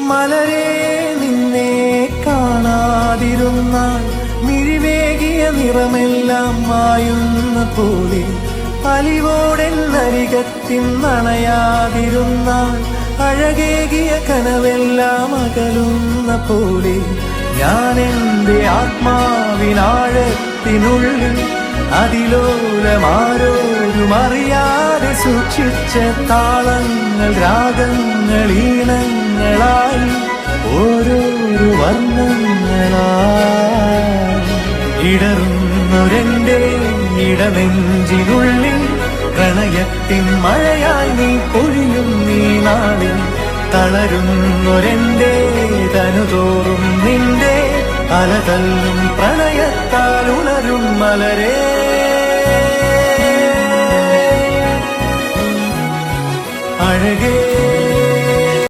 മലരെ നിന്നെ കാണാതിരുന്നാൽ മിഴിവേകിയ നിറമെല്ലാം മായുന്ന പോലെ, അലിവോടെന്നരികത്തിൻ നണയാതിരുന്നാൽ അഴകേകിയ കനവെല്ലാം അകലുന്ന പോലെ, ഞാൻ എൻ്റെ ആത്മാവിനാഴത്തിനുള്ളിൽ അതിലോലമാരോരും അറിയാതെ സൂക്ഷിച്ച താളങ്ങൾ, രാഗങ്ങൾ, ഈണങ്ങളായി ഓരോരോ വർണ്ണങ്ങളായി ഇടറുന്നൊരെന്റെ ഇടനെഞ്ചിനുള്ളിൽ പ്രണയത്തിൻ മഴയായി നീ പൊഴിയും നീ നാളിൽ. തളരുന്നൊരെന്റെ തനുതോറും നിന്റെ അലതല്ലും പ്രണയത്താൽ ഉണരും മലരേ. അഴകേ